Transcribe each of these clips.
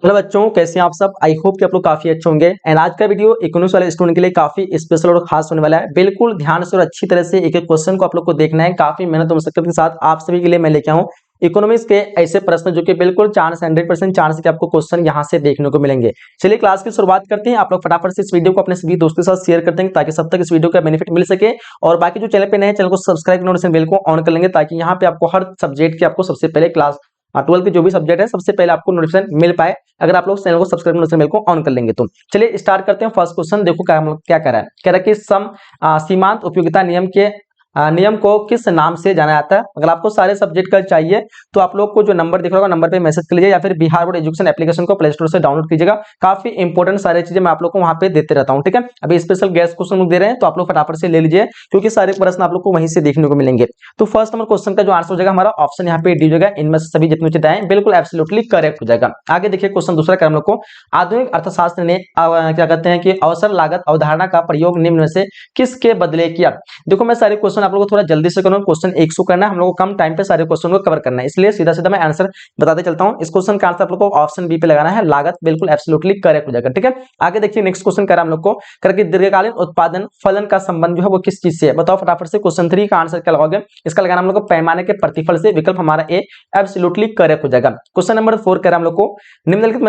Hello बच्चों, कैसे हैं आप सब। आई होप कि आप लोग काफी अच्छे होंगे। एंड आज का वीडियो इकोनॉमिक्स वाले स्टूडेंट के लिए काफी स्पेशल और खास होने वाला है। बिल्कुल ध्यान से और अच्छी तरह से एक एक क्वेश्चन को आप लोग को देखना है। काफी मेहनत और मशक्कत के साथ आप सभी के लिए मैं लेके आऊं इकोनॉमिक्स के ऐसे प्रश्न जो कि बिल्कुल चांस 100% चांस कि आपको क्वेश्चन यहां से देखने को मिलेंगे। चलिए क्लास की शुरुआत करते हैं। आप लोग फटाफट से इस वीडियो को अपने सभी दोस्तों के साथ शेयर कर देंगे ताकि सब तक इस वीडियो का बेनिफिट मिल सके। और बाकी जो चैनल पे नए चैनल को सब्सक्राइब नोटिफिकेशन बेल को ऑन कर लेंगे ताकि यहाँ पे आपको हर सब्जेक्ट की आपको सबसे पहले क्लास 12th के जो भी सब्जेक्ट है सबसे पहले आपको नोटिफिकेशन मिल पाए अगर आप लोग चैनल को सब्सक्राइब नोटिफिकेशन बेल को ऑन कर लेंगे तो। चलिए स्टार्ट करते हैं। फर्स्ट क्वेश्चन देखो क्या कह रहा है। कह रहा है कि सीमांत उपयोगिता नियम के नियम को किस नाम से जाना जाता है। अगर आपको सारे सब्जेक्ट का चाहिए तो आप लोग को जो नंबर दिख रहा होगा नंबर पे मैसेज कर लीजिए या फिर बिहार बोर्ड एजुकेशन एप्लीकेशन को प्ले स्टोर से डाउनलोड कीजिएगा। काफी इंपॉर्टेंट सारी चीजें मैं आप लोग को वहां पे देते रहता हूं। ठीक है, अभी स्पेशल गैस क्वेश्चन दे रहे हैं तो आप लोग फटाफट से ले लीजिए क्योंकि सारे प्रश्न आप लोग को वहीं से देखने को मिलेंगे। तो फर्स्ट नंबर क्वेश्चन का जो आंसर हो जाएगा हमारा ऑप्शन यहाँ पे डी हो जाएगा। इनमें से सभी जितने उचित आए बिल्कुल एब्सोल्युटली करेक्ट हो जाएगा। आगे देखिए क्वेश्चन दूसरा कर हम लोग को। आधुनिक अर्थशास्त्र ने क्या कहते हैं कि अवसर लागत अवधारणा का प्रयोग निम्न में से किसके बदले किया। देखो मैं सारे क्वेश्चन आप लोगों को थोड़ा जल्दी से करूंगा। क्वेश्चन 100 करना है, हम लोग को कम टाइम पे सारे क्वेश्चन को कवर करना है, इसलिए सीधा सीधा मैं आंसर बताते चलता हूं। इस क्वेश्चन का आंसर आप लोग को ऑप्शन बी पे लगाना है, लागत बिल्कुल एब्सोल्युटली करेक्ट हो जाएगा। ठीक है, आगे देखिए नेक्स्ट क्वेश्चन कर हम लोग को करके दीर्घकालीन उत्पादन फलन का संबंध जो है वो किस चीज से है। बताओ फटाफट से। क्वेश्चन 3 का आंसर क्या लगाओगे। इसका लगाना हम लोग को पैमाने के प्रतिफल से। विकल्प हमारा ए एब्सोल्युटली करेक्ट हो जाएगा। क्वेश्चन नंबर 4 कर हम लोग को निम्नलिखित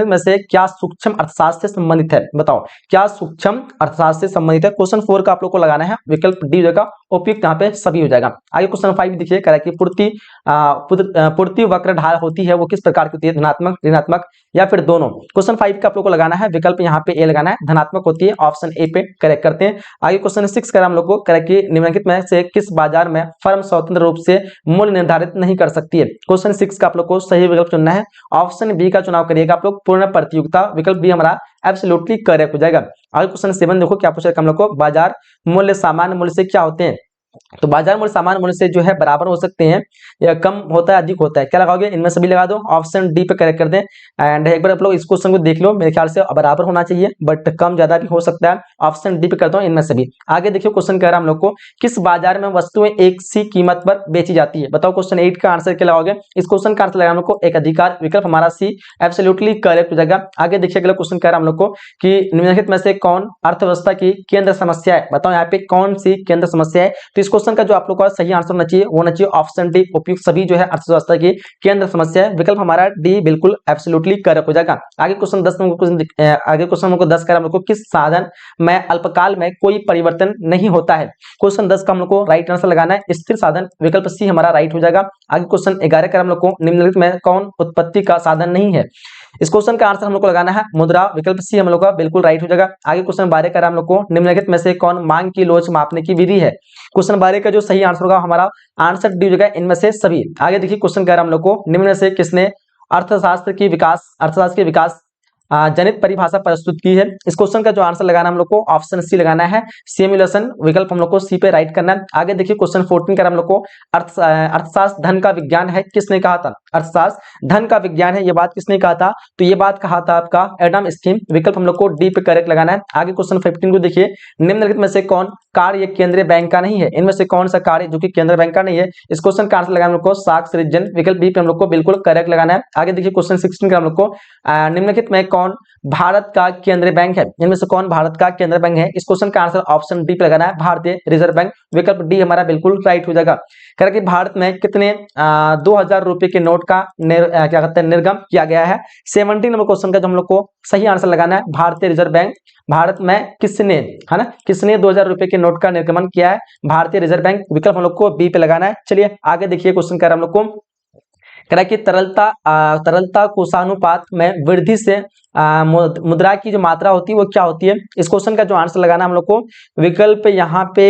में से क्या सूक्ष्म अर्थशास्त्र से संबंधित है। बताओ क्या सूक्ष्म अर्थशास्त्र से संबंधित है। क्वेश्चन 4 का आप लोग को लगाना है, विकल्प डी हो जाएगा उपयुक्त यहाँ पे सभी हो जाएगा। आगे क्वेश्चन 5 देखिए कह रहा है कि पूर्ति वक्र ढाल होती है वो किस प्रकार की होती है, धनात्मक ऋणात्मक या फिर दोनों। क्वेश्चन 5 का आप लोग को लगाना है, विकल्प यहाँ पे ए लगाना है, धनात्मक होती है। ऑप्शन ए पे करेक्ट करते हैं। आगे क्वेश्चन 6 का हम लोग को कह रहा है कि निम्नलिखित में से किस बाजार में फर्म स्वतंत्र रूप से मूल्य निर्धारित नहीं कर सकती है। क्वेश्चन 6 का आप लोग को सही विकल्प चुनना है, ऑप्शन बी का चुनाव करिएगा आप लोग, पूर्ण प्रतियोगिता। विकल्प बी हमारा एब्सोल्युटली करेक्ट हो जाएगा। आगे क्वेश्चन 7 देखो क्या पूछा हम लोग को, बाजार मूल्य सामान्य मूल्य से क्या होते हैं। तो बाजार मूल्य सामान्य मूल्य से जो है बराबर हो सकते हैं या कम होता है अधिक होता है। क्या लगाओगे, इनमें सभी लगा दो, ऑप्शन डी पे करेक्ट कर दें। एंड एक बार आप लोग इस क्वेश्चन को देख लो, मेरे ख्याल से बराबर होना चाहिए बट कम ज्यादा भी हो सकता है। ऑप्शन डी पे कर दो इनमें सभी। आगे देखिए क्वेश्चन कह रहा है हम लोग को किस बाजार में वस्तुएं एक सी कीमत पर बेची जाती है। बताओ क्वेश्चन 8 का आंसर क्या लगाओगे। इस क्वेश्चन का आंसर लगा हम लोग को एक अधिकार। विकल्प हमारा सी एब्सोल्युटली करेक्ट हो जाएगा। आगे देखिए अगला क्वेश्चन कह रहा है हम लोग को कि निम्नलिखित में से कौन अर्थव्यवस्था की केंद्र समस्या है। बताओ यहाँ पे कौन सी केंद्र समस्या है। तो इस क्वेश्चन का जो आप लोग का सही आंसर होना चाहिए वो होना चाहिए ऑप्शन डी उपयुक्त सभी जो है अर्थव्यवस्था की केंद्र समस्या है। विकल्प हमारा डी बिल्कुल एब्सोल्युटली करेक्ट हो जाएगा। आगे क्वेश्चन 10 आगे क्वेश्चन को 10 का हम लोग को किस साधन में अल्पकाल में कोई परिवर्तन नहीं होता है। क्वेश्चन 10 का हम लोग को राइट आंसर लगाना है, स्थिर साधन। विकल्प सी हमारा राइट हो जाएगा। आगे क्वेश्चन 11 का हम लोग को निम्नलिखित में कौन उत्पत्ति का साधन नहीं है। इस क्वेश्चन का आंसर हम लोग को लगाना है मुद्रा। विकल्प सी हम लोग का बिल्कुल राइट हो जाएगा। आगे क्वेश्चन 12 का हम लोग को निम्नलिखित में से कौन मांग की लोच मापने की विधि है। क्वेश्चन 12 का जो सही आंसर होगा हमारा आंसर डी हो जाएगा इनमें से सभी। आगे देखिए क्वेश्चन कह रहा हम लोग को निम्न में से किसने अर्थशास्त्र के विकास जनित परिभाषा प्रस्तुत की है। इस क्वेश्चन का जो आंसर लगाना हम लोग को ऑप्शन सी लगाना है, सिमुलेशन। विकल्प हम लोग को सी पे राइट करना है। आगे देखिए क्वेश्चन 14 का हम लोग को अर्थशास्त्र धन का विज्ञान है, किसने कहा था। अर्थशास्त्र धन का विज्ञान है, ये बात किसने कहा था। तो ये बात कहा था आपका एडम स्मिथ। विकल्प हम लोग को डी पे करेक्ट लगाना है। आगे क्वेश्चन 15 को देखिए, निम्नलिखित में से कौन कार्य केंद्रीय बैंक का नहीं है। इनमें से कौन सा कार्य जो कि केंद्रीय बैंक का नहीं है। इस क्वेश्चन का आंसर लगाना हम लोग को साख सृजन। विकल्प बी पे हम लोग को बिल्कुल करेक्ट लगाना है। आगे देखिए क्वेश्चन 16 का हम लोग को निम्नलिखित में कौन भारत का केंद्रीय बैंक है। इनमें से कौन भारत का केंद्रीय बैंक है। इस क्वेश्चन का आंसर ऑप्शन डी पे लगाना है, भारतीय रिजर्व बैंक। विकल्प डी हमारा बिल्कुल राइट हो जाएगा। कह रहा कि भारत में कितने 2000 रुपए के नोट का क्या कहते हैं निर्गम किया गया है। 17 नंबर क्वेश्चन का जो हम लोग को सही आंसर लगाना है, भारतीय रिजर्व बैंक। भारत में किसने, है ना, किसने 2000 रुपए के नोट का निर्गमन किया है, भारतीय रिजर्व बैंक। विकल्प हम लोग को बी पे लगाना है। चलिए आगे देखिए क्वेश्चन कर हम लोग को कह रहा है कि तरलता कोषानुपात में वृद्धि से मुद्रा की जो मात्रा होती है वो क्या होती है। इस क्वेश्चन का जो आंसर लगाना हम लोग को विकल्प यहाँ पे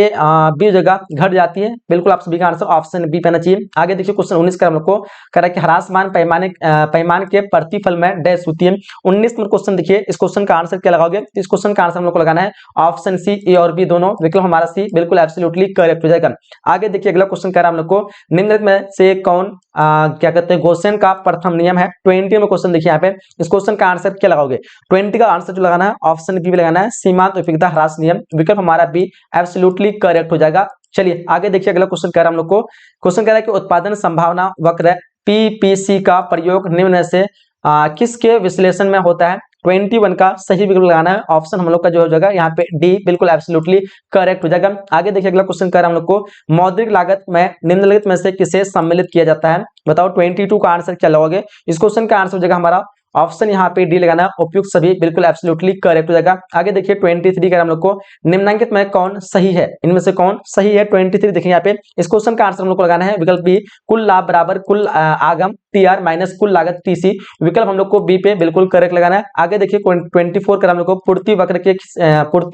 बी जगह घट जाती है। बिल्कुल आप सभी का आंसर ऑप्शन बी पे आना चाहिए। आगे देखिए क्वेश्चन 19 का हम लोग को कह रहा है कि ह्रासमान पैमान के प्रतिफल में डैश होती है। 19 नंबर क्वेश्चन देखिए, इस क्वेश्चन का आंसर क्या लगाओगे। इस क्वेश्चन का आंसर हम लोग को लगाना है ऑप्शन सी ए और बी दोनों। विकल्प हमारा सी बिल्कुल एब्सोल्युटली करेक्ट हो जाएगा। आगे देखिए अगला क्वेश्चन कह रहा है हम लोग को निम्नलिखित में से कौन क्या कहते हैं गोसेन का प्रथम नियम है। 20 में क्वेश्चन देखिए यहाँ पे, इस क्वेश्चन का आंसर क्या लगाओगे। 20 का आंसर जो लगाना है ऑप्शन बी लगाना है, सीमांत उपयोगिता ह्रास नियम। विकल्प हमारा बी एब्सोल्युटली करेक्ट हो जाएगा। चलिए आगे देखिए अगला क्वेश्चन कह रहा है हम लोग को, क्वेश्चन कह रहा है कि उत्पादन संभावना वक्र पीपीसी का प्रयोग निम्न में से किसके विश्लेषण में होता है? 21 का सही विकल्प लगाना है। ऑप्शन हम लोग का जो हो जाएगा यहाँ पे डी बिल्कुल एब्सोल्युटली करेक्ट हो जाएगा। आगे देखिए अगला क्वेश्चन कर रहा है हम लोग को, मौद्रिक लागत में निम्नलिखित में से किसे सम्मिलित किया जाता है? बताओ 22 का आंसर क्या लगाओगे? इस क्वेश्चन का आंसर हो जाएगा हमारा ऑप्शन यहाँ पे डी लगाना है, उपयुक्त सभी बिल्कुल एब्सोल्युटली करेक्ट हो जाएगा। आगे देखिए 23 का हम लोग को, निम्नलिखित में कौन सही है? इनमें से कौन सही है? 23 देखिए यहाँ पे इस क्वेश्चन का आंसर हम लोग को लगाना है विकल्प बी, कुल लाभ बराबर कुल आगम टीआर माइनस कुल लागत टीसी। विकल्प हम लोग को बी पे बिल्कुल करेक्ट लगाना है। आगे देखिए 24 का हम लोग को, पूर्ति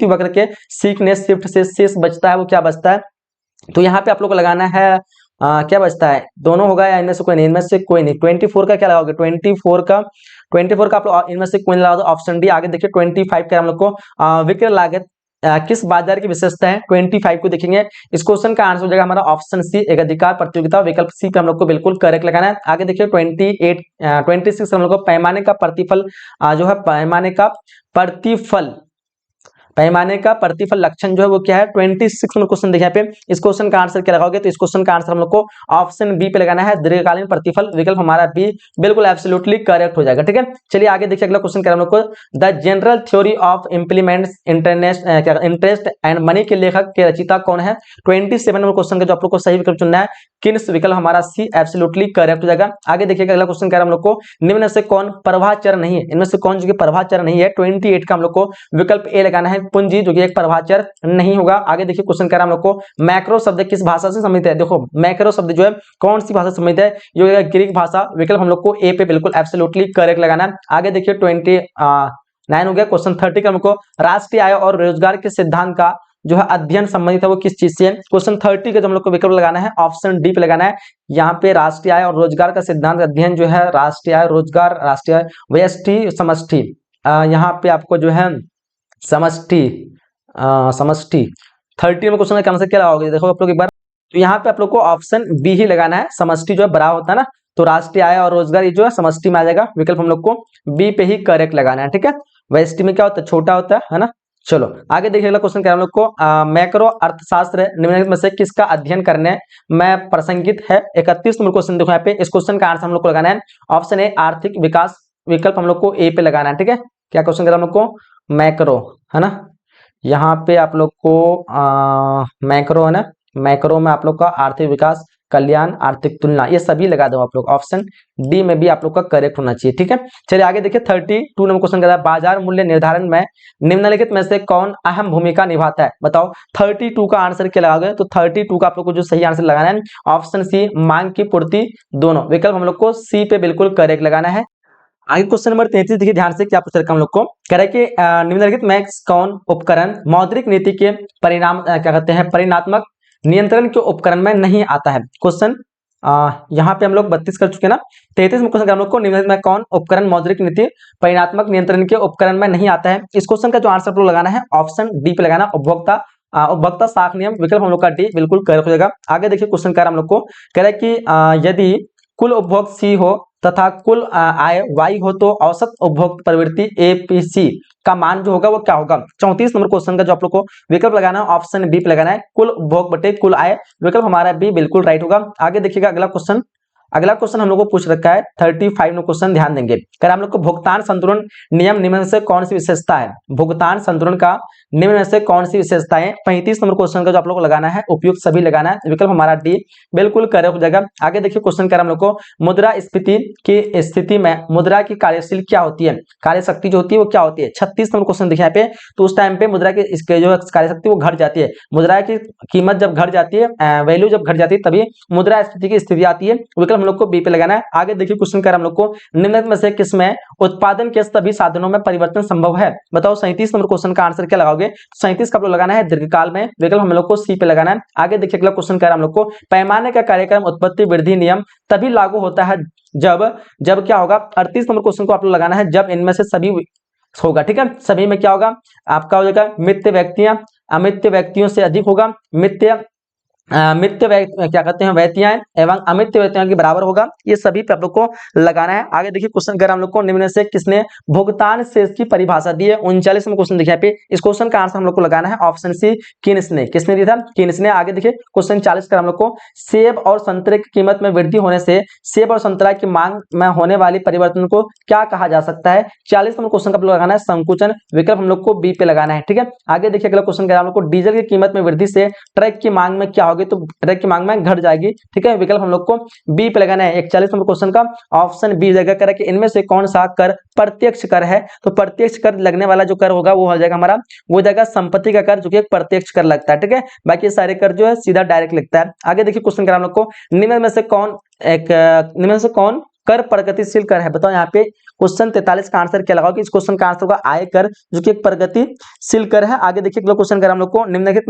वक्र के सीखने शिफ्ट से शेष बचता है, वो क्या बचता है? तो यहाँ पे आप लोग को लगाना है क्या बचता है? दोनों होगा या इनमें से कोई नहीं? इनमें से कोई नहीं। 24 का क्या लगाओगे? 24 का आप लोग इनमें से कोई नहीं लगाओगे, ऑप्शन डी। आगे देखिए 25 का हम लोग को, विक्रय लागत किस बाजार की विशेषता है? 25 को देखेंगे। इस क्वेश्चन का आंसर हो जाएगा हमारा ऑप्शन सी, एकाधिकार प्रतियोगिता। विकल्प सी पे हम लोग को बिल्कुल करेक्ट लगाना है। आगे देखिए 26 हम लोग को, पैमाने का प्रतिफल जो है, पैमाने का प्रतिफल लक्षण जो है वो क्या है? 26 में क्वेश्चन देखिए यहाँ पे। इस क्वेश्चन का आंसर क्या लगाओगे? तो इस क्वेश्चन का आंसर हम लोग को ऑप्शन बी पे लगाना है, दीर्घकालीन प्रतिफल। विकल्प हमारा बी बिल्कुल एब्सोल्युटली करेक्ट हो जाएगा। ठीक है, चलिए आगे देखिए अगला क्वेश्चन क्या है हम लोग को, the general theory of implements interest and money के लेखक के रचिता कौन है? 27 नंबर क्वेश्चन का जो आप लोग को सही विकल्प चुनना है, किन्स। विकल्प हमारा सी एब्सोल्युटली करेक्ट हो जाएगा। आगे देखिए अगला क्वेश्चन क्या है हम लोग को, निम्न से कौन प्रभाचर नहीं है? इनमें से कौन जो कि प्रभाचर नहीं है? 28 का हम लोग को विकल्प ए लगाना है, पूंजी, जो कि एक प्रभाचर नहीं होगा। आगे देखिए क्वेश्चन क्या है हम लोग को, मैक्रो शब्द किस भाषा से संबंधित है? देखो मैक्रो शब्द जो है कौन सी भाषा से संबंधित है? ये ग्रीक भाषा। विकल्प हम लोग को ए पे बिल्कुल एब्सोल्युटली करेक्ट लगाना है। आगे देखिए 29 हो गया। क्वेश्चन 30 का हमको, राष्ट्रीय आय और रोजगार के सिद्धांत का जो है अध्ययन संबंधित है वो किस चीज से है? क्वेश्चन 30 का जो हम लोग को विकल्प लगाना है, ऑप्शन डी पे लगाना है। यहाँ पे राष्ट्रीय आय और रोजगार का सिद्धांत अध्ययन जो है, राष्ट्रीय आय रोजगार, राष्ट्रीय आय व्यष्टि समष्टि, यहाँ पे आपको जो है समष्टि 30 में क्वेश्चन का आंसर क्या लगाओगे? देखो आप लोग एक बार, तो यहाँ पे आप लोग को ऑप्शन बी ही लगाना है। समष्टि जो है बड़ा होता है ना, तो राष्ट्रीय आय और रोजगार ये जो है समष्टि में आ जाएगा। विकल्प हम लोग को बी पे ही करेक्ट लगाना है। ठीक है, व्यष्टि में क्या होता है? छोटा होता है ना। चलो आगे देखिए अगला क्वेश्चन क्या है हम लोग को, मैक्रो अर्थशास्त्र निम्नलिखित में से किसका अध्ययन करने में प्रसंगित है? 31 नंबर क्वेश्चन देखो यहाँ पे। इस क्वेश्चन का आंसर हम लोग को लगाना है ऑप्शन ए, आर्थिक विकास। विकल्प हम लोग को ए पे लगाना है। ठीक है, क्या क्वेश्चन कर हम लोग को, मैक्रो है ना। यहाँ पे आप लोग को मैक्रो है ना, मैक्रो में आप लोग का आर्थिक विकास, कल्याण, आर्थिक तुलना, ये सभी लगा दो आप लोग। ऑप्शन डी में भी आप लोग का करेक्ट होना चाहिए। ठीक है, चलिए आगे देखिए 32 नंबर क्वेश्चन कर रहा है, बाजार मूल्य निर्धारण में निम्नलिखित में से कौन अहम भूमिका निभाता है? बताओ 32 का आंसर क्या लगाओगे? तो 32 का आप लोग को जो सही आंसर लगाना है ऑप्शन सी, मांग की पूर्ति दोनों। विकल्प हम लोग को सी पे बिल्कुल करेक्ट लगाना है। आगे क्वेश्चन नंबर 33 देखिए ध्यान से, क्या पूछ रखा हम लोग को, कह रहे कि निम्नलिखित में कौन उपकरण मौद्रिक नीति के परिणाम क्या कहते हैं, परिणात्मक नियंत्रण के उपकरण में नहीं आता है? क्वेश्चन यहाँ पे हम लोग 32 कर चुके ना। 33 में क्वेश्चन हम लोग को, निम्नलिखित में कौन उपकरण मौद्रिक नीति परिणात्मक नियंत्रण के उपकरण में नहीं आता है? इस क्वेश्चन का जो आंसर आप लोग लगाना है ऑप्शन डी पे लगाना, उपभोक्ता साख नियम। विकल्प हम लोग का डी बिल्कुल करेक्ट हो जाएगा। आगे देखिए क्वेश्चन क्या हम लोग को, कह रहे कि यदि कुल उपभोग सी हो तथा कुल आय वाई हो तो औसत उपभोग प्रवृत्ति एपीसी का मान जो होगा वो क्या होगा? 34 नंबर क्वेश्चन का जो आप लोग को विकल्प लगाना है ऑप्शन बी पे लगाना है, कुल उपभोग बटे कुल आय। विकल्प हमारा बी बिल्कुल राइट होगा। आगे देखिएगा अगला क्वेश्चन हम लोग को पूछ रखा है 35 में क्वेश्चन, ध्यान देंगे। कर हम लोग को, भुगतान संतुलन नियम निम्न से कौन सी विशेषता है? भुगतान संतुलन का निम्न में से कौन सी विशेषताएं? 35 नंबर क्वेश्चन का जो आप लोग को लगाना है उपयुक्त सभी लगाना है। विकल्प हमारा डी बिल्कुल करेक्ट हो जाएगा। आगे देखिए क्वेश्चन कर हम लोग को, मुद्रास्फीति की स्थिति में मुद्रा की कार्यशील क्या होती है? कार्यशक्ति जो होती है वो क्या होती है? 36 नंबर क्वेश्चन देखिए यहाँ पे। तो उस टाइम पे मुद्रा की इसके जो कार्यशक्ति वो घट जाती है। मुद्रा की कीमत जब घट जाती है, वैल्यू जब घट जाती है, तभी मुद्रास्फीति की स्थिति आती है। विकल्प हम लोग को बी पे लगाना है। आगे देखिए क्वेश्चन कर हम लोग को, निम्नलिखित में से किसमें उत्पादन के सभी साधनों में परिवर्तन संभव है? बताओ 37 नंबर क्वेश्चन का आंसर क्या लगाओगे? 37 का आप लोग लगाना है दीर्घकाल में। विकल्प हम लोग को सी पे लगाना है। आगे देखिए अगला क्वेश्चन कर हम लोग को, पैमाने का कार्यक्रम उत्पत्ति वृद्धि नियम तभी लागू होता है जब क्या होगा? 38 नंबर क्वेश्चन को आप लोग लगाना है, जब इनमें से सभी होगा। ठीक है, सभी में क्या होगा? आपका हो जाएगा मिथ्य व्यक्तियां अमिथ्य व्यक्तियों से अधिक होगा, मिथ्य क्या कहते हैं व्यक्तियां एवं अमृत व्यक्तियों के बराबर होगा। ये सभी पे आप लोग को लगाना है। आगे देखिए क्वेश्चन कर हम लोग को निम्न से किसने भुगतान शेष की परिभाषा दी है। 39 में क्वेश्चन देखिए यहाँ पे इस क्वेश्चन का आंसर हम लोग को लगाना है ऑप्शन सी किन्स ने। किसने दिया था? किन्स ने। आगे देखिए क्वेश्चन 40 का हम लोग को सेब और संतरे की कीमत में वृद्धि होने से सेब और संतरा की मांग में होने वाली परिवर्तन को क्या कहा जा सकता है। 40 नंबर क्वेश्चन का आप लोग लगाना है संकुचन। विकल्प हम लोग को बी पे लगाना है। ठीक है, आगे देखिए अगला क्वेश्चन हम लोग को डीजल की कीमत में वृद्धि से ट्रक की मांग में क्या होगी। तो ट्रक की मांग में घट जाएगी। ठीक है, विकल्प हम लोग को बी पे लगाना है। 41 नंबर क्वेश्चन का ऑप्शन बी जगह कर कि इनमें से कौन सा कर प्रत्यक्ष कर है। तो प्रत्यक्ष कर लगने वाला जो कर होगा वो हो जाएगा हमारा, वो जाएगा संपत्ति का कर, जो कि एक प्रत्यक्ष कर लगता है। ठीक है, बाकी सारे कर जो है सीधा डायरेक्ट लगता है। आगे देखिए क्वेश्चन हम लोग को निम्न में से कौन कर प्रगतिशील कर है। बताओ यहाँ पे क्वेश्चन 43 का आंसर क्या लगाओगे। इस क्वेश्चन का आंसर होगा आय कर, जो कि एक प्रगतिशील कर है। आगे देखिए क्वेश्चन कर हम लोग को निम्न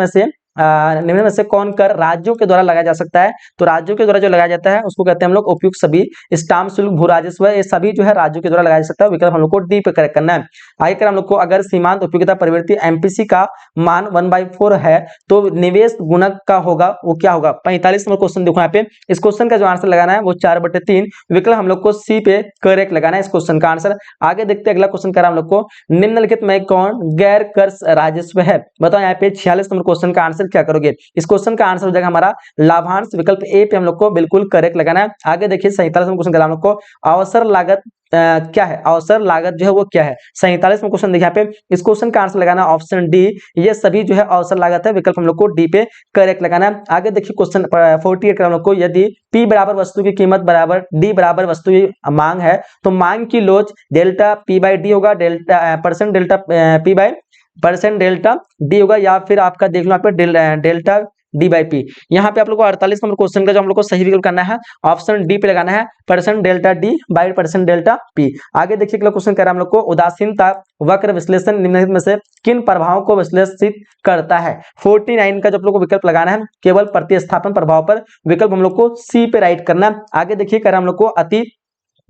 में से कौन कर राज्यों के द्वारा लगाया जा सकता है। तो राज्यों के द्वारा जो लगाया जाता है उसको कहते हैं हम लोग उपयुक्त सभी, स्टाम्प शुल्क, भू राजस्व, ये सभी जो है राज्यों के द्वारा लगाया जा सकता है। विकल्प हम लोग को डी पे करेक्ट करना है। आगे कर हम लोग को अगर सीमांत उपयोगिता प्रवृत्ति एमपीसी का मान 1/4 है तो निवेश गुणक का होगा वो क्या होगा। 45 नंबर क्वेश्चन देखो यहाँ पे इस क्वेश्चन का जो आंसर लगाना है वो 4/3। विकल्प हम लोग को सी पे करेक्ट लगाना है इस क्वेश्चन का आंसर। आगे देखते हैं अगला क्वेश्चन कर हम लोग को निम्नलिखित में कौन गैर कर राजस्व है। बताओ यहाँ पे 46 नंबर क्वेश्चन का आंसर क्या करोगे। इस क्वेश्चन का आंसर हो जाएगा हमारा लाभांश। विकल्प ए पे हम लोग को बिल्कुल करेक्ट लगाना है। आगे देखिए 47 नंबर क्वेश्चन हम लोग को अवसर लागत क्या है। अवसर लागत जो है वो क्या है। 47 में क्वेश्चन देखिए यहाँ पे इस क्वेश्चन का आंसर लगाना ऑप्शन डी, ये सभी जो है अवसर लागत है। विकल्प हम लोग को डी पे करेक्ट लगाना है। आगे देखिए क्वेश्चन 48 का हम लोग को यदि पी बराबर वस्तु की कीमत बराबर डी बराबर वस्तु की मांग है तो मांग की लोच डेल्टा पी बाई डी होगा, percent delta P by percent delta D होगा, या फिर आपका देख लो यहाँ पे डेल्टा डी बाई पी। यहाँ पे आप लोग को 48 नंबर क्वेश्चन का जो हम लोग को सही विकल्प करना है ऑप्शन डी पे लगाना है, percent delta D by percent delta P. आगे देखिए अगला क्वेश्चन कर हम लोग को उदासीनता वक्र विश्लेषण निम्नलिखित में से किन प्रभावों को विश्लेषित करता है। 49 का जो आप लोग को विकल्प लगाना है केवल प्रतिस्थापन प्रभाव पर। विकल्प हम लोग को सी पे राइट करना है। आगे देखिए कर हम लोग को अति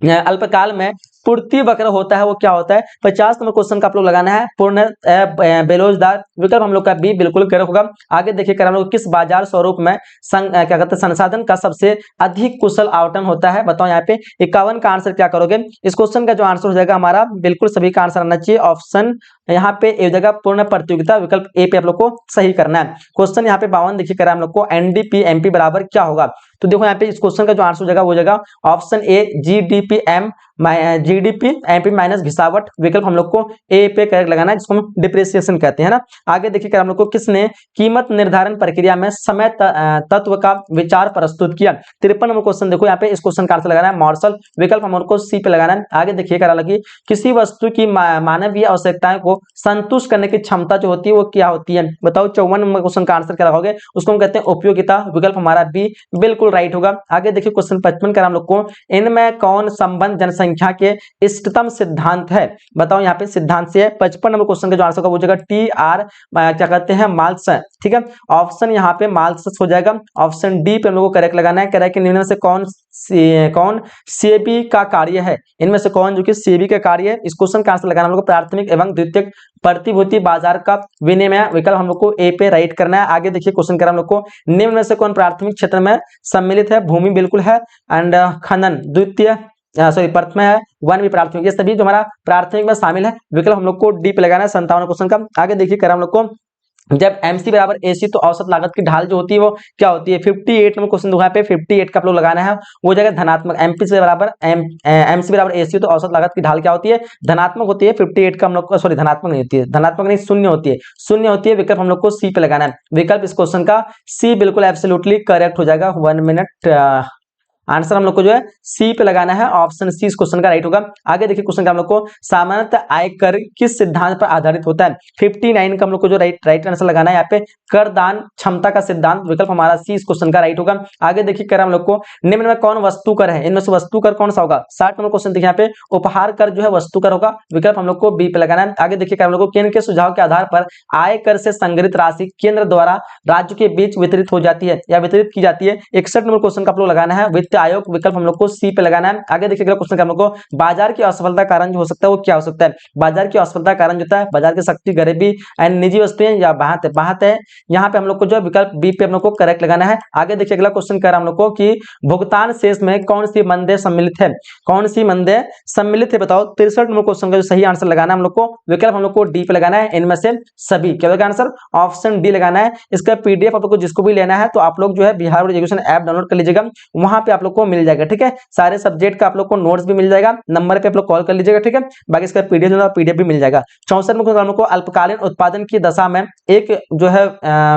अल्पकाल में पूर्ति वक्र होता है वो क्या होता है। 50 नंबर क्वेश्चन का आप लोग लगाना है पूर्ण बेरोजगार। विकल्प हम लोग का बी बिल्कुल करेक्ट होगा। आगे देखिए कर हम लोग किस बाजार स्वरूप में क्या कहते हैं संसाधन का सबसे अधिक कुशल आवंटन होता है। बताओ यहाँ पे 51 का आंसर क्या करोगे। इस क्वेश्चन का जो आंसर हो जाएगा हमारा बिल्कुल सभी का आंसर आना चाहिए ऑप्शन यहाँ पे ए जगह पूर्ण प्रतियोगिता। विकल्प ए पे आप लोग को सही करना है। क्वेश्चन यहाँ पे 52 देखिए कर हम लोग को एनडीपी एमपी बराबर क्या होगा। तो देखो यहाँ पे इस क्वेश्चन का जो आंसर हो जाएगा वो जाएगा option A GDP MP minus घिसावट। विकल्प हम लोग को ए पे करेक्ट लगाना है, जिसको हम डिप्रिसिएशन कहते हैं ना। आगे देखिए कर हम लोग को किसने कीमत निर्धारण प्रक्रिया में समय तत्व का विचार प्रस्तुत किया। 53 नंबर क्वेश्चन देखो यहाँ पे इस क्वेश्चन का आंसर लगाना है मार्शल। विकल्प हम लोग को सी पे लगाना है। आगे देखिए कर लगी किसी वस्तु की मानवीय आवश्यकताएं को संतुष्ट करने की क्षमता जो होती है वो क्या होती है। बताओ 54 नंबर क्वेश्चन का आंसर क्या लगाओगे। उसको हम कहते हैं उपयोगिता। विकल्प हमारा बी बिल्कुल राइट होगा। आगे देखिए क्वेश्चन 55 का हम लोग को इनमें कौन संबंध जनसंख्या के इष्टतम सिद्धांत है। बताओ यहाँ पे सिद्धांत से है। 55 नंबर क्वेश्चन का जो आंसर होगा वो जगह टी आर क्या कहते हैं मार्क्स है। ठीक है, ऑप्शन यहाँ पे मार्क्स हो जाएगा। ऑप्शन डी पे हम लोग को करेक्ट लगाना है। कह रहा है कि निम्न में से कौन सेबी का कार्य है। इनमें से कौन जो कि सेबी का कार्य है। इस क्वेश्चन का आंसर लगाना हम लोग प्राथमिक एवं द्वितीयक प्रतिभूति बाजार का विनिमय। विकल्प हम लोग को ए पे राइट करना है। आगे देखिए क्वेश्चन कर हम लोग को निम्न में से कौन प्राथमिक क्षेत्र में सम्मिलित है। भूमि बिल्कुल है, एंड खनन द्वितीय प्रथम है, वन भी प्राथमिक, ये सभी जो हमारा प्राथमिक में शामिल है। विकल्प हम लोग को डी पे लगाना है 57 क्वेश्चन का। आगे देखिए कर हम लोग को जब MC बराबर AC तो औसत लागत की ढाल जो होती है वो क्या होती है। 58 नंबर क्वेश्चन यहाँ पे 58 का आप लोग लगाना है वो जगह धनात्मक। MC बराबर AC तो औसत लागत की ढाल क्या होती है धनात्मक होती है। 58 का हम लोग सॉरी धनात्मक नहीं होती है, धनात्मक नहीं शून्य होती है, शून्य होती है। विकल्प हम लोग को सी पे लगाना है। विकल्प इस क्वेश्चन का सी बिल्कुल एब्सोल्युटली करेक्ट हो जाएगा। 1 मिनट आंसर हम लोग को जो है सी पे लगाना है। ऑप्शन सी इस क्वेश्चन का राइट होगा। आगे देखिए क्वेश्चन का हम लोग को सामान्यतः आयकर किस सिद्धांत पर आधारित होता है। 59 का हम लोग को जो राइट आंसर लगाना है यहाँ पे करदान क्षमता का सिद्धांत। विकल्प हमारा सी इस क्वेश्चन का राइट होगा। आगे देखिए कर हम लोग को निम्न में कौन वस्तु कर है। इनमें से वस्तु कर कौन सा होगा। 60 नंबर क्वेश्चन देखिए यहाँ पे उपहार कर जो है वस्तु कर होगा। विकल्प हम लोग को बी पे लगाना है। आगे देखिए कर हम लोग को केंद्र के सुझाव के आधार पर आयकर से संग्रहित राशि केंद्र द्वारा राज्य के बीच वितरित हो जाती है या वितरित की जाती है। 61 नंबर क्वेश्चन का आप लोग लगाना है वित्त वित्त आयोग विकल्प हम लोग को सी पे लगाना है। आगे देखिए अगला क्वेश्चन हम लोग को बाजार की असफलता कारण जो हो सकता है वो क्या हो सकता है। बाजार की असफलता कारण जो होता है बाजार की शक्ति, गरीबी एंड निजी वस्तुएं या बात है। यहाँ पे हम लोग को जो विकल्प बी पे हम लोग को करेक्ट लगाना है। आगे देखिए अगला क्वेश्चन कर रहा हम लोग को कि भुगतान शेष में कौन सी मंदे सम्मिलित है, कौन सी मंदे सम्मिलित है बताओ। 63 नंबर क्वेश्चन का जो सही आंसर लगाना है हम लोग को विकल्प हम लोग को डी पे लगाना है। इनमें से सभी क्या होगा आंसर, ऑप्शन डी लगाना है। इसका पीडीएफ आप लोग को जिसको भी लेना है तो आप लोग जो है Bihar board education app download कर लीजिएगा, वहां पे आप लोग को मिल जाएगा। ठीक है, सारे सब्जेक्ट का आप लोग को नोट्स भी मिल जाएगा, नंबर पे आप लोग कॉल कर लीजिएगा। ठीक है, बाकी इसका पीडीएफ भी मिल जाएगा। 64 में हम लोग को अल्पकालीन उत्पादन की दशा में एक जो है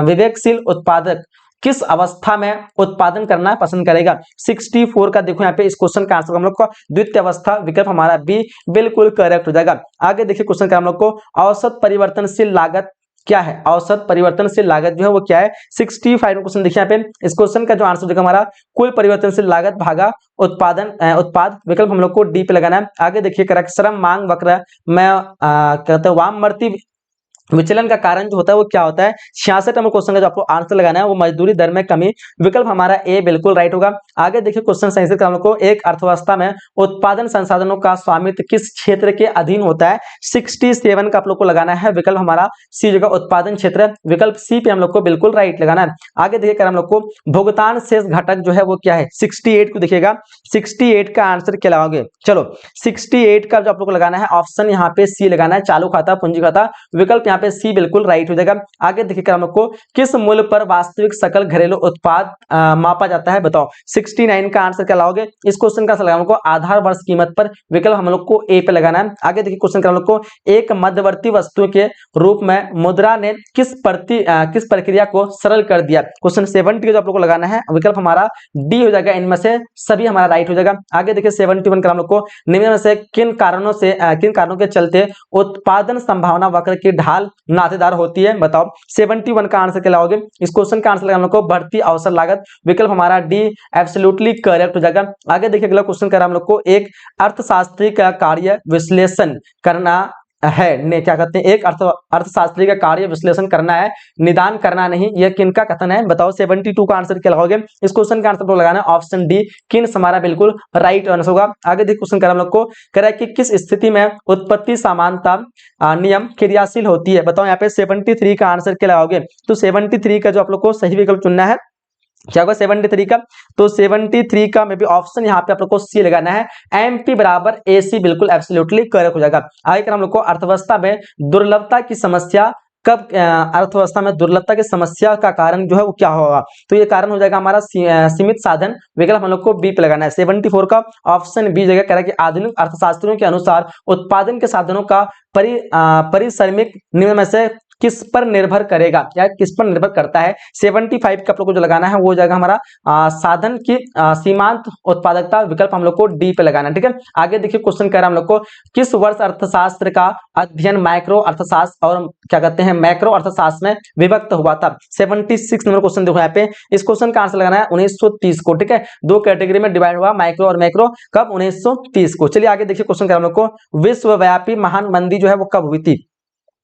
विवेकशील उत्पादक किस अवस्था में उत्पादन करना पसंद करेगा। 64 का देखो यहाँ पे इस क्वेश्चन का आंसर हम लोग को द्वितीय अवस्था विकल्प हमारा बी बिल्कुल करेक्ट हो जाएगा। आगे देखिए क्वेश्चन का हम लोग को औसत परिवर्तनशील लागत क्या है, औसत परिवर्तनशील लागत जो है वो क्या है। 65 में क्वेश्चन देखिए यहाँ पे इस क्वेश्चन का जो आंसर देखो हमारा कुल परिवर्तनशील लागत भागा उत्पाद विकल्प हम लोग को डी पे लगाना है। आगे देखिए करेक्ट श्रम मांग वक्र में कहते हैं वामवर्ती विचलन का कारण जो होता है वो क्या होता है। 66 नंबर क्वेश्चन का जो आपको आंसर लगाना है वो मजदूरी दर में कमी, विकल्प हमारा ए बिल्कुल राइट होगा। आगे देखिए क्वेश्चन सही से हम लोग को एक अर्थव्यवस्था में उत्पादन संसाधनों का स्वामित्व किस क्षेत्र के अधीन होता है। 67 का आप लोग को लगाना है, विकल्प हमारा सी जगह उत्पादन क्षेत्र, विकल्प सी पे हम लोग को बिल्कुल राइट लगाना है। आगे देखिए हम लोग को भुगतान शेष घटक जो है वो क्या है। 68 को देखिएगा, 68 का आंसर क्या लगाओगे। चलो 68 का जो आप लोग को लगाना है ऑप्शन यहाँ पे सी लगाना है, चालू खाता पूंजी खाता, विकल्प यहाँ पे सी बिल्कुल राइट हो जाएगा। आगे देखिए हम लोग को किस मूल्य पर वास्तविक सकल घरेलू उत्पाद मापा जाता है बताओ। 69 का आंसर क्या लाओगे। इस क्वेश्चन का आंसर हम लोग को आधार वर्ष कीमत पर, विकल्प हम लोग को ए पे लगाना है। आगे देखिए क्वेश्चन का हम लोग को एक मध्यवर्ती वस्तु के रूप में मुद्रा ने किस प्रक्रिया को सरल कर दिया। क्वेश्चन 70 का जो आप लोग को लगाना है विकल्प हमारा डी हो जाएगा, इनमें से सभी हमारा राइट हो जाएगा। आगे देखिए 71 का हम लोग को निम्न में से किन कारणों के चलते उत्पादन संभावना वक्र की ढाल नातेदार होती है बताओ। 71 का आंसर क्या लाओगे। इस क्वेश्चन का आंसर हम लोग को बढ़ती अवसर लागत, विकल्प हमारा डी एब्सोल्युटली करेक्ट हो जाएगा। आगे देखिए अगला क्वेश्चन कर हम लोग को एक अर्थशास्त्री का कार्य विश्लेषण करना है ने क्या कहते हैं, एक अर्थशास्त्री का कार्य विश्लेषण करना है, निदान करना नहीं, यह किनका कथन है बताओ। 72 का आंसर क्या लगाओगे। इस क्वेश्चन का आंसर तो लगाना है ऑप्शन डी किन हमारा बिल्कुल राइट आंसर होगा। आगे देखिए क्वेश्चन कर हम लोग को कह रहा है कि किस स्थिति में उत्पत्ति समानता नियम क्रियाशील होती है बताओ। यहाँ पे 73 का आंसर क्या लगाओगे। तो 73 का जो आप लोग को सही विकल्प चुनना है क्या होगा 73 का। तो 73 का में भी ऑप्शन यहाँ पे आप लोग को सी लगाना है, एमपी बराबर एसी बिल्कुल एब्सोल्युटली करेक्ट हो जाएगा। आगे हम लोग को अर्थव्यवस्था में दुर्लभता की समस्या कब, अर्थव्यवस्था में दुर्लभता की समस्या का कारण जो है वो क्या होगा। तो ये कारण हो जाएगा हमारा सीमित साधन, विकल्प हम लोग को बी पे लगाना है। 74 का ऑप्शन बी जगह कह रहा है कि आधुनिक अर्थशास्त्रियों के अनुसार उत्पादन के साधनों का परिश्रमिक निम्न में से किस पर निर्भर करेगा या किस पर निर्भर करता है। 75 का आप लोग को जो लगाना है वो हो जाएगा हमारा साधन की सीमांत उत्पादकता, विकल्प हम लोग को डी पे लगाना है। ठीक है, आगे देखिए क्वेश्चन कह रहा है हम लोग को किस वर्ष अर्थशास्त्र का अध्ययन माइक्रो अर्थशास्त्र और क्या कहते हैं मैक्रो अर्थशास्त्र में विभक्त हुआ था। 76 नंबर क्वेश्चन देखो यहाँ पे, इस क्वेश्चन का आंसर लगाना है 1930 को। ठीक है, दो कैटेगरी में डिवाइड हुआ माइक्रो और मैक्रो, कब 1930 को। चलिए आगे देखिए क्वेश्चन कह रहा है हम लोग को विश्वव्यापी महान मंदी जो है वो कब हुई थी।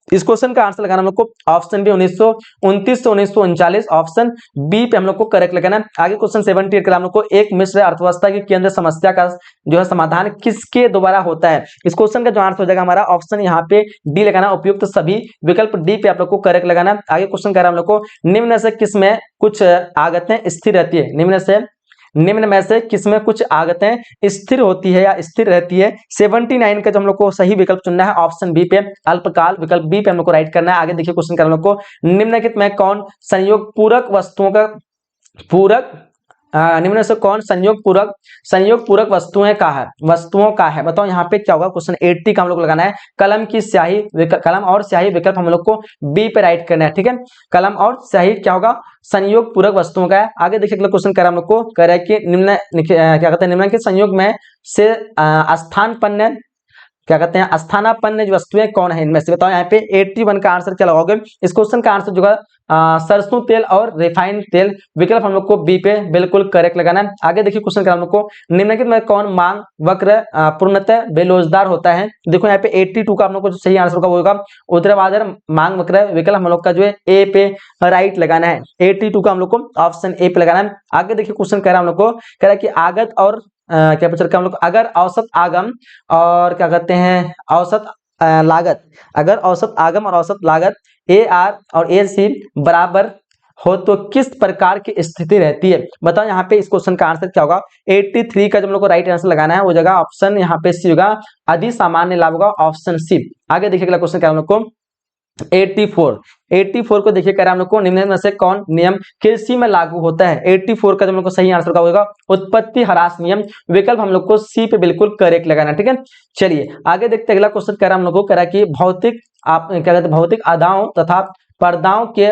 इस क्वेश्चन का आंसर लगाना हम लोग को ऑप्शन बी 1929 से 1939, ऑप्शन बी पे हम लोग को करेक्ट लगाना है। आगे क्वेश्चन 78 का हम लोग को एक मिश्र अर्थव्यवस्था की केंद्र समस्या का जो है समाधान किसके द्वारा होता है। इस क्वेश्चन का जो आंसर हो जाएगा हमारा ऑप्शन यहाँ पे डी लगाना, उपयुक्त सभी, विकल्प डी पे आप लोग को करेक्ट लगाना है। आगे क्वेश्चन कह रहा है हम लोग को निम्न से किसमें कुछ आगतें स्थिर रहती है, निम्न में से किसमें कुछ आगतें स्थिर होती है या स्थिर रहती है। 79 का जो हम लोग को सही विकल्प चुनना है ऑप्शन बी पे अल्पकाल, विकल्प बी पे हम लोग को राइट करना है। आगे देखिए क्वेश्चन कर हम लोग को निम्नलिखित में कौन संयोग पूरक वस्तुओं का निम्न से कौन संयोग पूरक वस्तुओं का है बताओ। यहाँ पे क्या होगा क्वेश्चन 80 का हम लोग लगाना है, कलम और स्याही विकल्प हम लोग को बी पे राइट करना है। ठीक है, कलम और स्याही क्या होगा संयोग पूरक वस्तुओं का है। आगे देखिए अगला क्वेश्चन कर रहा हम लोग को कह रहा है कि निम्न क्या कहते हैं निम्न के संयोग में से स्थानपन्न क्या कहते हैं स्थानापन्न जो वस्तुएं कौन है इनमें से बताओ। यहाँ पे 81 का आंसर क्या लगाओगे। इस क्वेश्चन का आंसर जो है सरसों तेल और रिफाइंड तेल, विकल्प हम लोग को बी पे बिल्कुल करेक्ट लगाना है। आगे देखिए क्वेश्चन का हम लोग को निम्नलिखित में कौन मांग वक्र पूर्णतः बेरोजगार होता है। देखो यहाँ पे 82 का हम लोग को जो सही आंसर होगा वो होगा ऊर्ध्वाधर मांग वक्र, विकल्प हम लोग का जो है ए पे राइट लगाना है। 82 का हम लोग को ऑप्शन ए पे लगाना है। आगे देखिए क्वेश्चन कह रहा है हम लोग को, कह रहा है कि आगत और क्या पूछ रखा हम लोग, अगर औसत आगम और क्या कहते हैं औसत लागत, अगर औसत आगम और औसत लागत ए आर और ए सी बराबर हो तो किस प्रकार की स्थिति रहती है। बताओ यहाँ पे इस क्वेश्चन का आंसर क्या होगा। 83 का जब हम लोग को राइट आंसर लगाना है वो जगह ऑप्शन यहाँ पे सी होगा, अधि सामान्य लाभ होगा ऑप्शन सी। आगे देखिए अगला क्वेश्चन क्या हम लोग को 84 को देखिए कह रहा है हम लोग को निम्न में से कौन नियम कृषि में लागू होता है। 84 का जो हम लोग को सही आंसर का होगा उत्पत्ति ह्रास नियम, विकल्प हम लोग को सी पे बिल्कुल करेक्ट लगाना है। ठीक है, चलिए आगे देखते हैं। अगला क्वेश्चन कह रहा है हम लोग को, कह रहा है कि भौतिक आप क्या कहते हैं भौतिक आधाओं तथा पर्दाओं के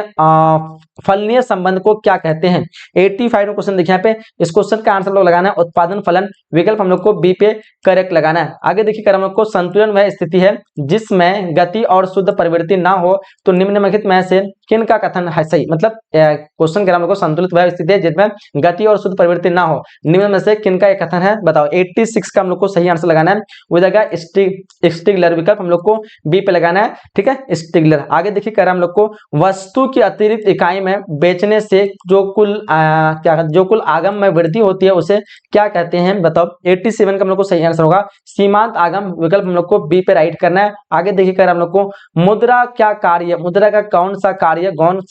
फलनीय संबंध को क्या कहते हैं। 85 में क्वेश्चन देखिए यहाँ पे, इस क्वेश्चन का आंसर लोग लगाना है उत्पादन फलन, विकल्प हम लोग को बी पे करेक्ट लगाना है। आगे देखिए कर हम लोग को संतुलन वह स्थिति है जिसमें गति और शुद्ध प्रवृत्ति ना हो तो निम्नलिखित में से किन का कथन है सही। मतलब क्वेश्चन कह हम लोग को संतुलित वह स्थिति है जिसमें गति और शुद्ध प्रवृत्ति ना हो, निम्न में से किन का एक कथन है बताओ। 86 का हम लोग को सही आंसर लगाना है, वो जगह स्टिगलर, विकल्प हम लोग को बी पे लगाना है। ठीक है, स्टिगलर। आगे देखिए कह रहा हम लोग को वस्तु की अतिरिक्त इकाई में बेचने से जो कुल आगम में वृद्धि होती है उसे क्या कहते हैं बताओ। 87 का हम लोग को सही आंसर होगा सीमांत आगम, विकल्प हम लोग को बी पे राइट करना है। आगे देखिए कर हम लोग को मुद्रा क्या कार्य, मुद्रा का कौन सा कार्य गौण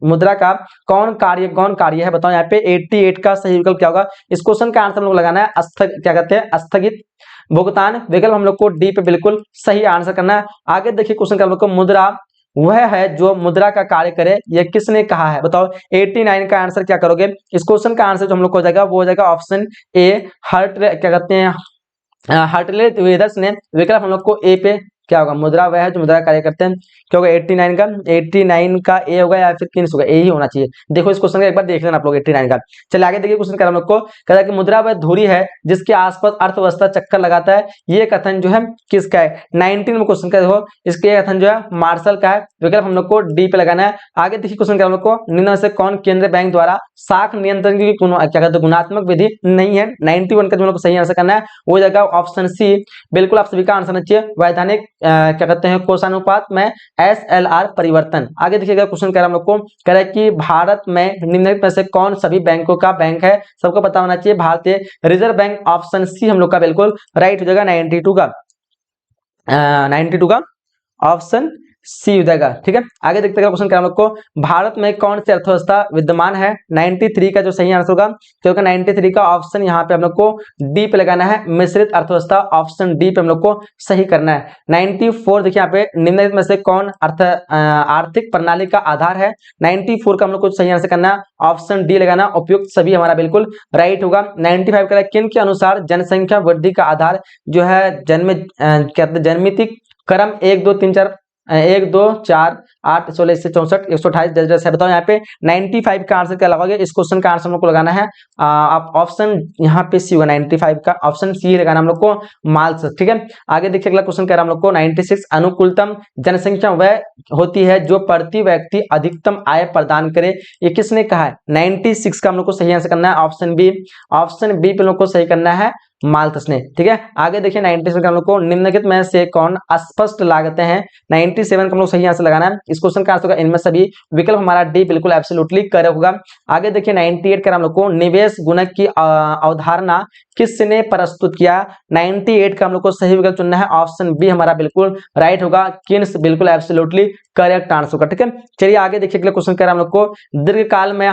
मुद्रा का कौन कार्य गौण कार्य है बताओ। यहाँ पे 88 का सही विकल्प क्या होगा। इस क्वेश्चन का आंसर हम लोग लगाना है क्या कहते हैं स्थगित भुगतान, विकल्प हम लोग को डी पे बिल्कुल सही आंसर करना है। आगे देखिए क्वेश्चन का हम लोग को मुद्रा वह है जो मुद्रा का कार्य करे, यह किसने कहा है बताओ। 89 का आंसर क्या करोगे। इस क्वेश्चन का आंसर जो हम लोग को हो जाएगा वो हो जाएगा ऑप्शन ए हर्ट क्या कहते हैं हार्टले वेदर्स ने, विकल्प हम लोग को ए पे क्या होगा मुद्रा वह है जो मुद्रा कार्य करते हैं। क्या होगा 89 का ए होगा या फिर किन होगा, ए ही होना चाहिए। देखो इस क्वेश्चन का एक बार देख लेना आप लोग 89 का। चलिए आगे देखिए क्वेश्चन कर हम लोग को, कह रहा है कि मुद्रा वह धुरी है जिसके आसपास अर्थव्यवस्था चक्कर लगाता है, ये कथन जो है किसका है। 19 में क्वेश्चन का देखो इसके कथन जो है मार्शल का है, विकल्प हम लोग को डी पे लगाना है। आगे देखिए क्वेश्चन कर हम लोग को निम्न में से कौन केंद्रीय बैंक द्वारा साख नियंत्रण की क्या कहते हैं गुणात्मक विधि नहीं है। 91 का जो हम लोग को सही आंसर करना है वो जगह ऑप्शन सी बिल्कुल आप सभी का आंसर होना चाहिए वैधानिक क्या कहते हैं कोषानुपात में SLR परिवर्तन। आगे देखिएगा क्वेश्चन कह रहा है हम लोग को, कह रहा है कि भारत में निम्नलिखित में से कौन सभी बैंकों का बैंक है, सबको पता होना चाहिए भारतीय रिजर्व बैंक, ऑप्शन सी हम लोग का बिल्कुल राइट हो जाएगा। 92 का ऑप्शन सी हो जाएगा। ठीक है, आगे देखते हैं क्वेश्चन क्या हम लोग को, भारत में कौन सी अर्थव्यवस्था विद्यमान है। 93 का जो सही आंसर होगा क्योंकि 93 का ऑप्शन यहाँ पे हम लोग को डी पे लगाना है, मिश्रित अर्थव्यवस्था, ऑप्शन डी पे हम लोग को सही करना है। 94 देखिए यहाँ पे निम्नलिखित में से कौन आर्थिक प्रणाली का आधार है। 94 का हम लोग को सही आंसर करना है, ऑप्शन डी लगाना, उपयुक्त सभी हमारा बिल्कुल राइट होगा। 95 का किन के अनुसार जनसंख्या वृद्धि का आधार जो है जन्मितिक क्रम 1 2 3 4 1 2 4 8 16 64 128 जल्द है बताओ। यहाँ पे 95 का आंसर क्या लगाओगे। इस क्वेश्चन का आंसर हम लोग को लगाना है आप ऑप्शन यहाँ पे सी होगा 95 का ऑप्शन सी लगाना हम लोग को माल्स। ठीक है, आगे देखिए अगला क्वेश्चन कह रहा है हम लोग को 96 अनुकूलतम जनसंख्या वह होती है जो प्रति व्यक्ति अधिकतम आय प्रदान करे, ये किसने कहा है। 96 का हम लोग को सही आंसर करना है ऑप्शन बी पे हम लोग को सही करना है माल्थस ने। ठीक है, आगे देखिए 97 का हम लोग को निम्नलिखित में से कौन अस्पष्ट लागतें हैं। 97 का हम लोग सही आंसर लगाना है। इस क्वेश्चन का आंसर होगा इनमें सभी, विकल्प हमारा डी बिल्कुल एब्सोल्युटली करेक्ट होगा। आगे देखिए 98 का हम लोग को निवेश गुणक की अवधारणा किसने प्रस्तुत किया। 98 का हम लोग को सही विकल्प चुनना है, ऑप्शन बी हमारा बिल्कुल राइट होगा, किन्स बिल्कुल एब्सोल्युटली करेक्ट आंसर होगा। ठीक है, चलिए आगे देखिए अगला क्वेश्चन कह रहा है हम लोग को दीर्घकाल में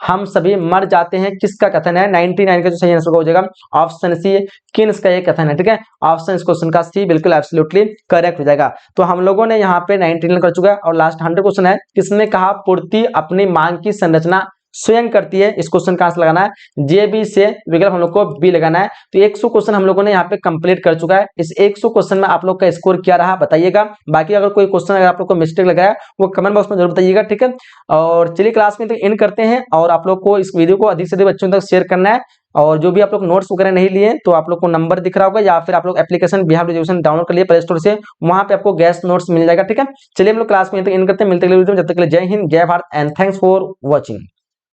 हम सभी मर जाते हैं, किसका कथन है। 99 का जो सही आंसर हो जाएगा ऑप्शन सी, किन्स का ये कथन है। ठीक है, ऑप्शन इस क्वेश्चन का सी बिल्कुल एब्सोल्युटली करेक्ट हो जाएगा। तो हम लोगों ने यहाँ पे 99 कर चुका है और लास्ट 100 क्वेश्चन है, किसने कहा पूर्ति अपनी मांग की संरचना स्वयं करती है। इस क्वेश्चन का आंसर लगाना है जे बी से विकल्प हम लोग को बी लगाना है। तो 100 क्वेश्चन हम लोगों ने यहाँ पे कंप्लीट कर चुका है। इस 100 क्वेश्चन में आप लोग का स्कोर क्या रहा बताइएगा। बाकी अगर कोई क्वेश्चन अगर आप लोग को मिस्टेक लगा है वो कमेंट बॉक्स में जरूर बताइएगा, ठीक है। और चलिए क्लास में तो एंड करते हैं, और आप लोग को इस वीडियो को अधिक से अधिक बच्चों तक शेयर करना है। और जो भी आप लोग नोट्स वगैरह नहीं लिए तो आप लोग को नंबर दिख रहा होगा, या फिर आप लोग एप्लीकेशन बिहार एजुकेशन डाउनलोड कर लिए प्ले स्टोर से, वहां पे आपको गैस नोट्स मिल जाएगा, ठीक है। चलिए हम लोग क्लास में एंड करते हैं, मिलते हैं अगले वीडियो में। जब तक के लिए जय हिंद, जय Bharat and thanks for watching.